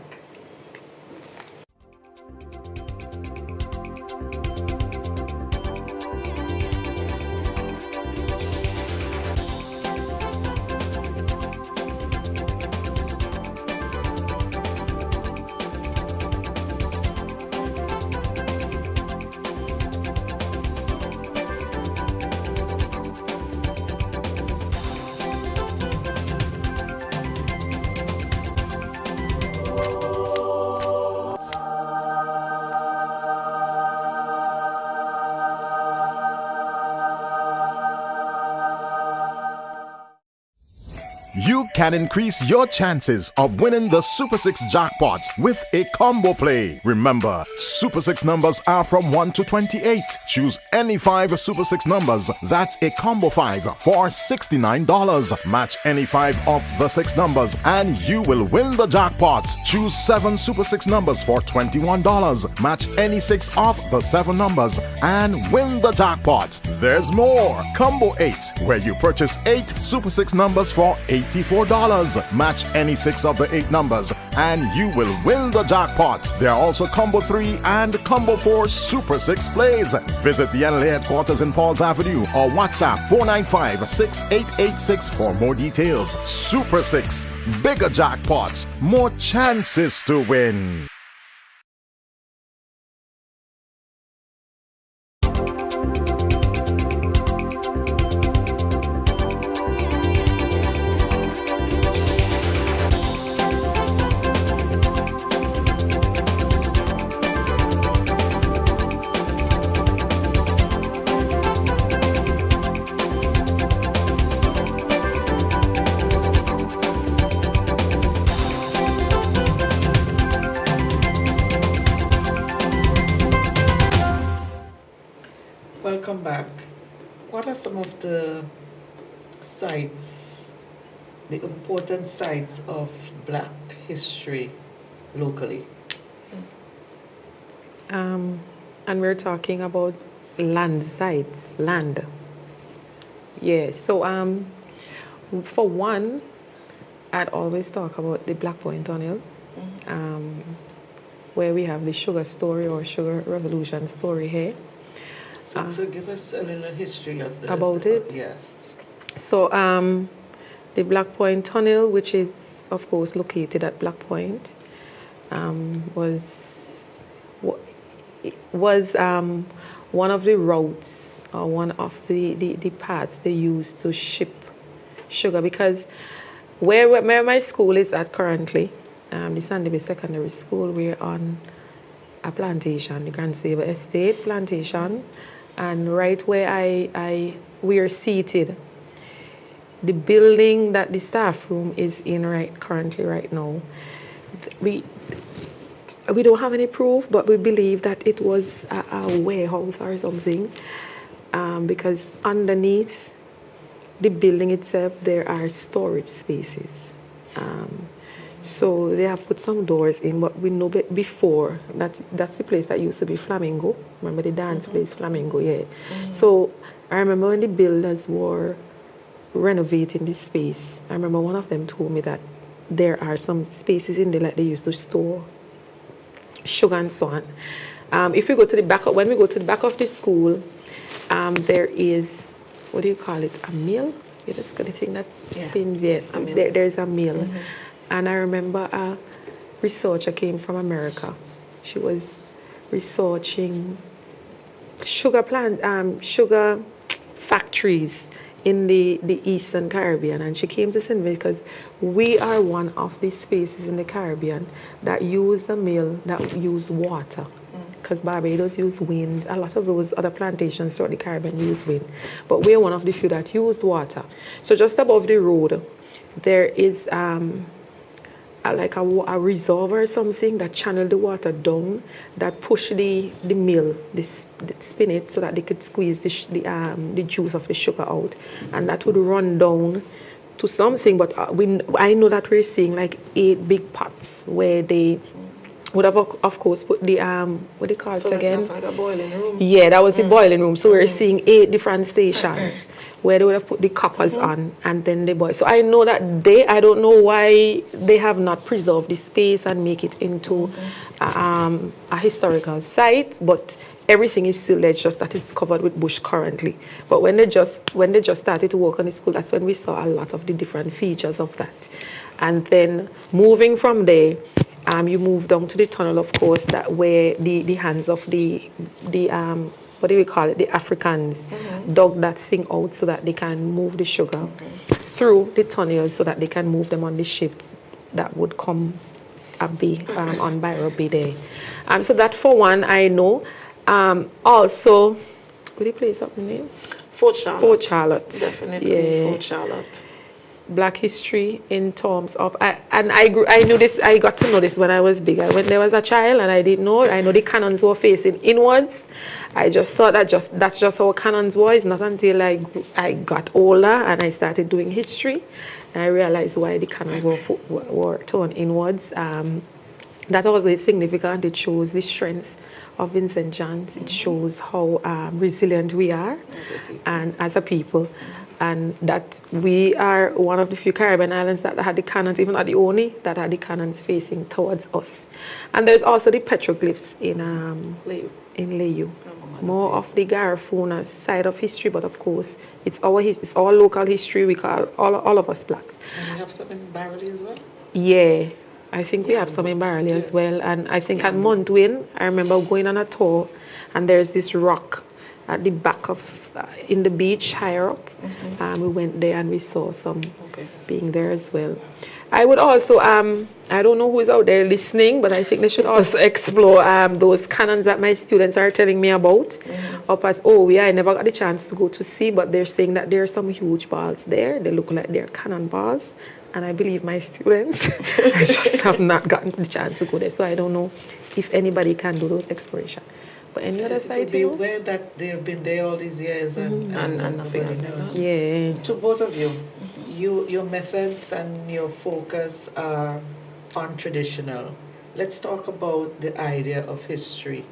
You can increase your chances of winning the Super 6 jackpot with a combo play. Remember, Super 6 numbers are from 1 to 28. Choose any 5 Super 6 numbers. That's a combo 5 for $69. Match any 5 of the 6 numbers and you will win the jackpot. Choose 7 Super 6 numbers for $21. Match any 6 of the 7 numbers and win the jackpot. There's more. Combo 8, where you purchase 8 Super 6 numbers for $84. Match any 6 of the 8 numbers and you will win the jackpot. There are also Combo 3 and Combo 4 Super 6 plays. Visit the Nla headquarters in Pauls Avenue or WhatsApp 495-6886 for more details. Super 6, bigger jackpots, more chances to win. Welcome back. What are some of the sites, the important sites of Black history locally? And we're talking about land sites, land. Yeah, so for one, I'd always talk about the Black Point Tunnel, where we have the sugar story or sugar revolution story here. So give us a little history of about it. Yes. So the Black Point Tunnel, which is of course located at Black Point, was one of the routes or one of the paths they used to ship sugar, because where my school is at currently, the Sandy Bay Secondary School, we're on a plantation, the Grand Saver Estate plantation, and right where we are seated, the building that the staff room is in currently right now, we don't have any proof, but we believe that it was a warehouse or something, because underneath the building itself there are storage spaces. So they have put some doors in, but we know before that's the place that used to be Flamingo. Remember the dance place, Flamingo, yeah. So I remember when the builders were renovating this space, I remember one of them told me that there are some spaces in there that they used to store sugar and so on. If we go to the back, when we go to the back of the school, there is, what do you call it, a mill? You just got the thing that Yeah. spins, yes. A mill. There's a mill. And I remember a researcher came from America. She was researching sugar factories in the Eastern Caribbean, and she came to St. because we are one of the spaces in the Caribbean that use a mill that use water. Because Barbados use wind, a lot of those other plantations throughout the Caribbean use wind, but we're one of the few that use water. So just above the road, there is like a reservoir or something that channel the water down, that push the mill, spin it so that they could squeeze the juice of the sugar out, and that would run down to something. But I know that we're seeing like 8 big pots where they would have, of course, put the what do you call it again? That's like a boiling room. Yeah, that was the boiling room. So we're seeing 8 different stations where they would have put the coppers on, and then they boil. So I know that I don't know why they have not preserved the space and make it into a historical site, but everything is still there. It's just that it's covered with bush currently. But when they just started to work on the school, that's when we saw a lot of the different features of that. And then moving from there, you move down to the tunnel, of course, that where the hands of the what do we call it? The Africans dug that thing out so that they can move the sugar through the tunnel so that they can move them on the ship that would come and be on Byron Bay there. So that for one, I know. Also, will you play something name? Fort Charlotte. Fort Charlotte. Definitely Yeah. Fort Charlotte. Black history in terms of, I knew this, I got to know this when I was bigger. When there was a child and I didn't know, I know the cannons were facing inwards. I just thought that's just how cannons were. It's not until I got older and I started doing history and I realized why the cannons were turned inwards. That was very significant. It shows the strength of Vincent Johns. It shows how resilient we are as a people. And that we are one of the few Caribbean islands that had the cannons, even not the only, that had the cannons facing towards us. And there's also the petroglyphs in Layu. More of the Garifuna side of history, but of course, it's our local history. We call all of us blacks. And you have some in Barley as well? Yeah, I think we have some in Barley as well. And I think at Montwin, I remember going on a tour, and there's this rock at the back of, in the beach higher up. We went there and we saw some being there as well. I would also, I don't know who's out there listening, but I think they should also explore those cannons that my students are telling me about. Up at OWI, I never got the chance to go to see, but they're saying that there are some huge balls there. They look like they're cannon balls. And I believe my students, I just have not gotten the chance to go there. So I don't know if anybody can do those explorations. But any other side to be aware that they've been there all these years and nothing has been done. Yeah. To both of you, your methods and your focus are on traditional. Let's talk about the idea of history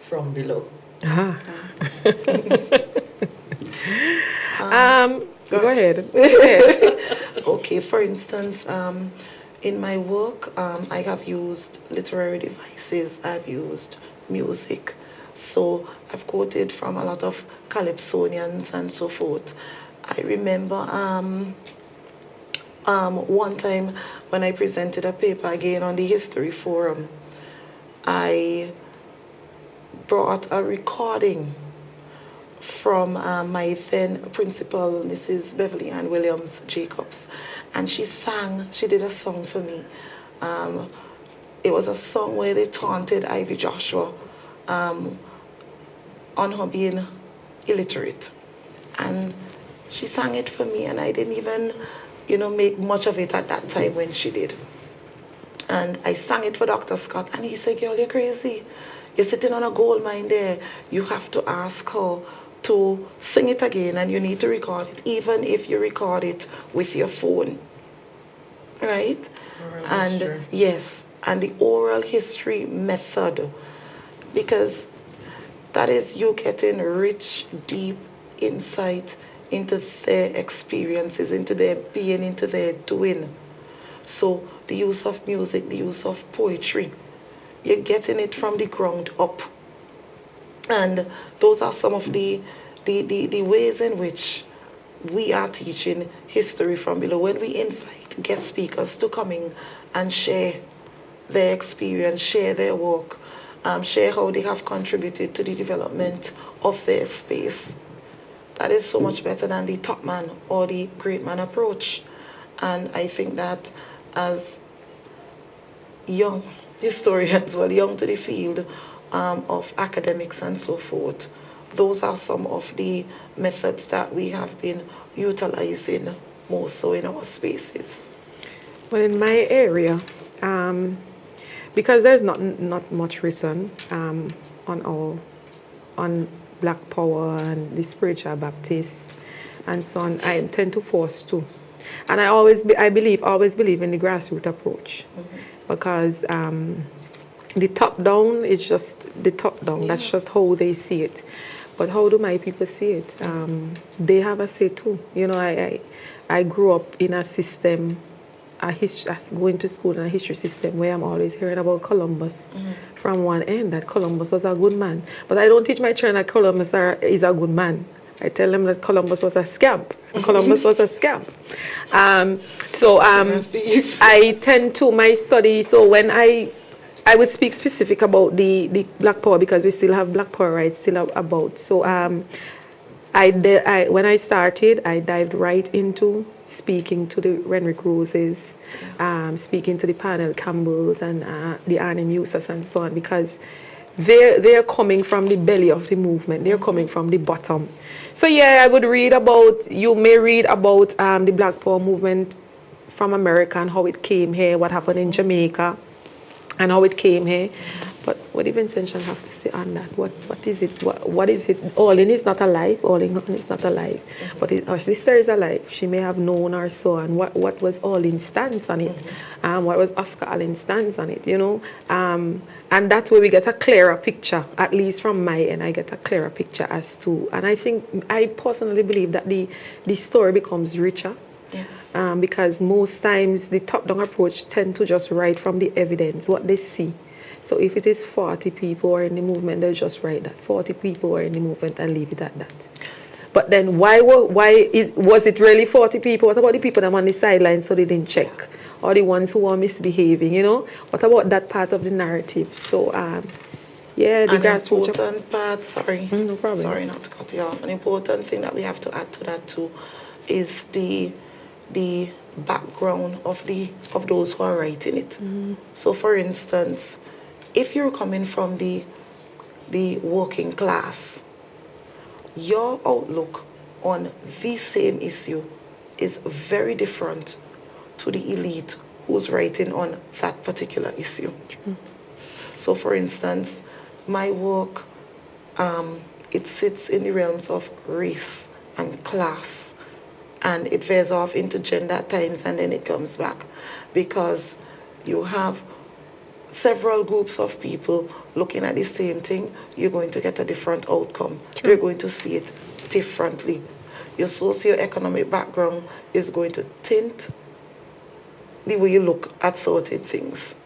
from below. Go ahead. Okay, for instance, in my work, I have used literary devices, I've used music. So I've quoted from a lot of calypsonians and so forth. I remember one time when I presented a paper again on the History Forum, I brought a recording from my then principal, Mrs. Beverly Ann Williams Jacobs, and she did a song for me. It was a song where they taunted Ivy Joshua on her being illiterate, and she sang it for me, and I didn't even make much of it at that time when she did. And I sang it for Dr. Scott, and he said, "Girl, you're crazy. You're sitting on a gold mine there. You have to ask her to sing it again, and you need to record it, even if you record it with your phone." Right? And yes, and the oral history method, because that is you getting rich, deep insight into their experiences, into their being, into their doing. So the use of music, the use of poetry, you're getting it from the ground up. And those are some of the ways in which we are teaching history from below. When we invite guest speakers to come in and share their experience, share their work, share how they have contributed to the development of their space, that is so much better than the top man or the great man approach. And I think that as young historians, well, young to the field of academics and so forth, those are some of the methods that we have been utilizing more so in our spaces. Well, in my area, because there's not much written on Black Power and the spiritual Baptists and so on, I tend to force too. And I always believe in the grassroots approach, because the top down is just the top down. That's just how they see it. But how do my people see it? They have a say too. You know, I grew up in a system, going to school in a history system where I'm always hearing about Columbus from one end, that Columbus was a good man. But I don't teach my children that Columbus is a good man. I tell them that Columbus was a scamp. Columbus was a scamp. I tend to my study, so when I would speak specific about the Black Power, because we still have Black Power rights still about. So when I started, I dived right into speaking to the Renwick Roses, speaking to the Parnell Campbells and the Arnhem Eustas and so on, because they're coming from the belly of the movement. They're coming from the bottom. So yeah, you may read about the Black Power movement from America and how it came here, what happened in Jamaica, and how it came here. But what did Vincent have to say on that? What is it? What is it? All in is not alive. All in is not alive. But our sister is alive. She may have known or so. And what was All in stance on it? What was Oscar Allen's stance on it? You know, and that's where we get a clearer picture. At least from my end, I get a clearer picture as to. And I personally believe that the story becomes richer. Yes. Because most times the top-down approach tend to just write from the evidence, what they see. So if it is 40 people who are in the movement, they'll just write that 40 people who are in the movement and leave it at that. But then was it really 40 people? What about the people that are on the sidelines so they didn't check? Or the ones who are misbehaving, you know? What about that part of the narrative? So, yeah, the grassroots. An important part, sorry. No problem. Sorry not to cut you off. An important thing that we have to add to that too is the background of those who are writing it. So for instance, if you're coming from the working class, your outlook on the same issue is very different to the elite who's writing on that particular issue. So for instance, my work, it sits in the realms of race and class, and it veers off into gender at times, and then it comes back, because you have several groups of people looking at the same thing. You're going to get a different outcome. You're going to see it differently. Your socioeconomic background is going to tint the way you look at certain things.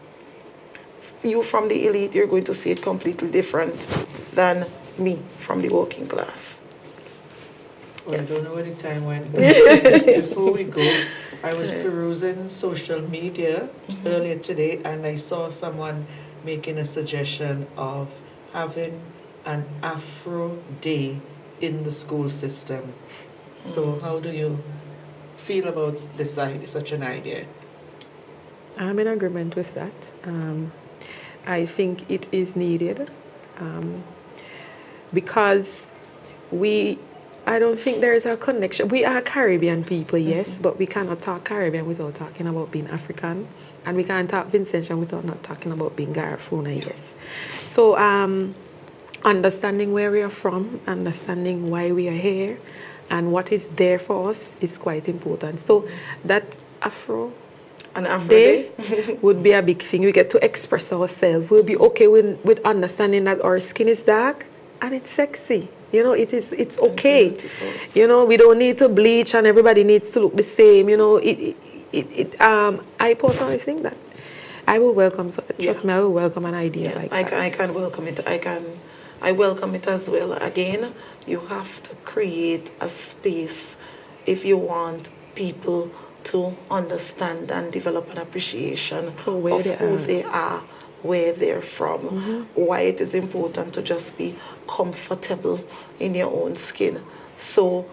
You from the elite, you're going to see it completely different than me from the working class. Well, Yes. I don't know where the time went. Before we go, I was perusing social media earlier today, and I saw someone making a suggestion of having an Afro Day in the school system. So how do you feel about this idea, such an idea? I'm in agreement with that. I think it is needed because I don't think there is a connection. We are Caribbean people, yes, but we cannot talk Caribbean without talking about being African. And we can't talk Vincentian without not talking about being Garifuna, yes. So understanding where we are from, understanding why we are here, and what is there for us is quite important. So that An Afro Day Day would be a big thing. We get to express ourselves. We'll be okay with understanding that our skin is dark and it's sexy. You know, it's okay. Beautiful. You know, we don't need to bleach and everybody needs to look the same. You know, I personally think that I will welcome. Trust me, I will welcome an idea like that. I can welcome it. I welcome it as well. Again, you have to create a space if you want people to understand and develop an appreciation For where of they who are. they are, where they're from, why it is important to just be comfortable in your own skin. So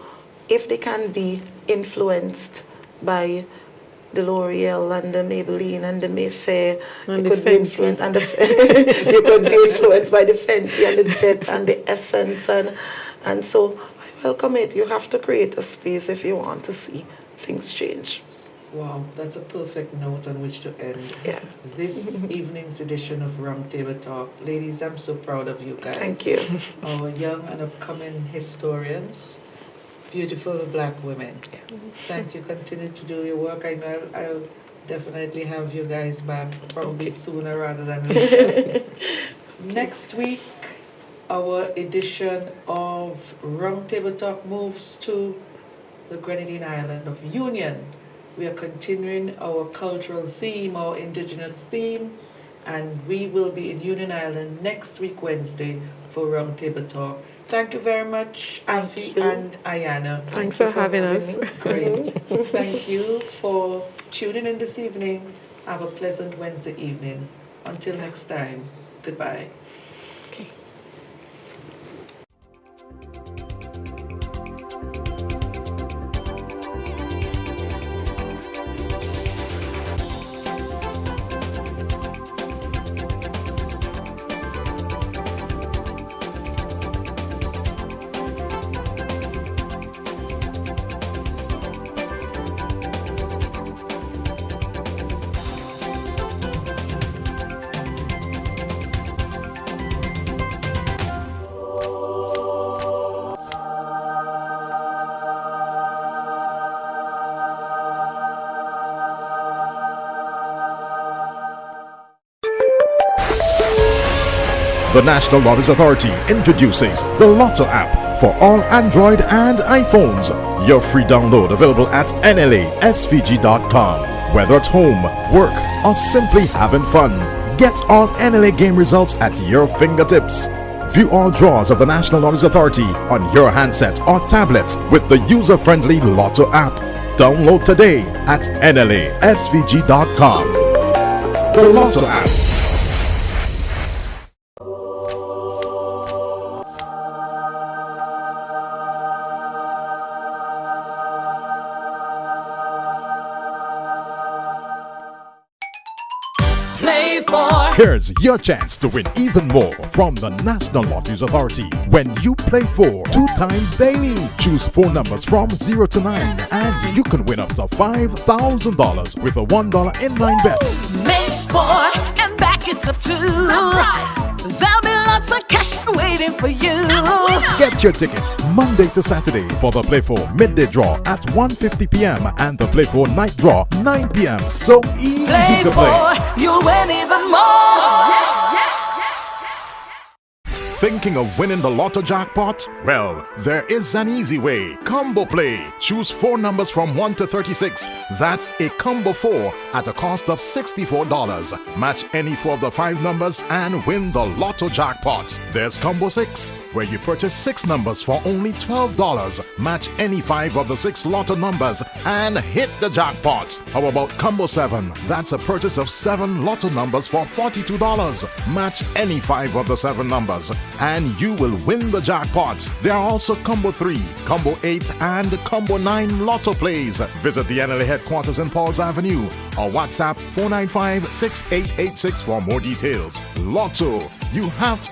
if they can be influenced by the L'Oreal and the Maybelline and the Mayfair, And they the could be Fenty. influenced and they could be influenced by the Fenty and the Jet and the Essence and so I welcome it. You have to create a space if you want to see things change. Wow, that's a perfect note on which to end Yeah. this evening's edition of Roundtable Talk. Ladies, I'm so proud of you guys. Thank you. Our young and upcoming historians, beautiful black women. Thank you. Continue to do your work. I know I'll definitely have you guys back probably sooner rather than later. Next week, our edition of Roundtable Talk moves to the Grenadine island of Union. We are continuing our cultural theme, our indigenous theme, and we will be in Union Island next week, Wednesday, for Roundtable Talk. Thank you very much, Afi you. and Ayana. Thanks for having us. Great. Thank you for tuning in this evening. Have a pleasant Wednesday evening. Until next time, goodbye. Okay. The National Lotteries Authority introduces the Lotto app for all Android and iPhones. Your free download available at Nla Svg.com. Whether at home, work, or simply having fun, get all Nla game results at your fingertips. View all draws of the National Lotteries Authority on your handset or tablet with the user-friendly Lotto app. Download today at NlaSVG.com. The Lotto app. Play for Here's your chance to win even more from the National Lotteries Authority when you play for 2 times daily. Choose 4 numbers from 0 to 9 and you can win up to $5,000 with a $1 inline bet. make sport and back it up too. That's right. There'll be lots of cash waiting for you. Get your tickets Monday to Saturday for the Play 4 midday draw at 1:50 p.m. and the Play 4 night draw 9 p.m. So easy Play to play. for, you'll win even more. Thinking of winning the Lotto jackpot? Well, there is an easy way. Combo Play. Choose 4 numbers from 1 to 36. That's a combo 4 at a cost of $64. Match any 4 of the 5 numbers and win the Lotto jackpot. There's Combo 6, where you purchase 6 numbers for only $12. Match any 5 of the 6 Lotto numbers and hit the jackpot. How about Combo 7? That's a purchase of 7 Lotto numbers for $42. Match any 5 of the 7 numbers and you will win the jackpot. There are also Combo 3, Combo 8, and Combo 9 Lotto plays. Visit the NLA headquarters in Pauls Avenue or WhatsApp 495-6886 for more details. Lotto, you have